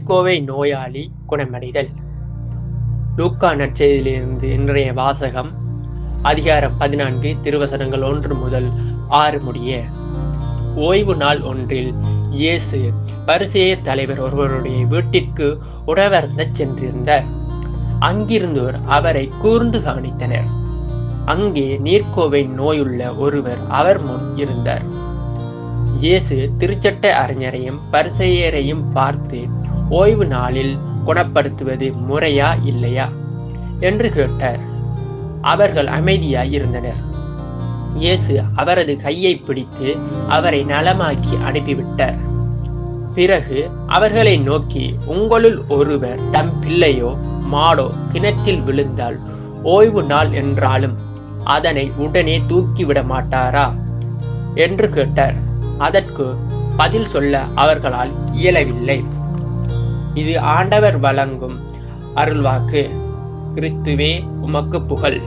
நீர்க்கோவை நோயாளி குணமடைதல். லூக்கா நற்செய்தியிலிருந்து இன்றைய வாசகம், அதிகாரம் 14, திருவசனங்கள் 1 முதல் 6 முடிய. ஓய்வு நாள் ஒன்றில் இயேசு பரிசேயர் தலைவர் ஒருவருடைய வீட்டிற்கு உணவருந்தச் சென்றிருந்தார். அங்கிருந்தோர் அவரை கூர்ந்து கவனித்தனர். அங்கே நீர்க்கோவை நோயுள்ள ஒருவர் அவர் முன் இருந்தார். இயேசு திருச்சட்ட அறிஞரையும் பரிசேயரையும் பார்த்து, ஓய்வு நாளில் குணப்படுத்துவது முறையா இல்லையா என்று கேட்டார். அவர்கள் அமைதியாய் இருந்தனர். இயேசு அவரது கையை பிடித்து அவரை நலமாக்கி அனுப்பிவிட்டார். பிறகு அவர்களை நோக்கி, உங்களுள் ஒருவர் தம் பிள்ளையோ மாடோ கிணற்றில் விழுந்தால் ஓய்வு நாள் என்றாலும் அதனை உடனே தூக்கிவிட மாட்டாரா என்று கேட்டார். அதற்கு பதில் சொல்ல அவர்களால் இயலவில்லை. இது ஆண்டவர் வழங்கும் அருள்வாக்கு. கிறிஸ்துவே உமக்கு புகழ்.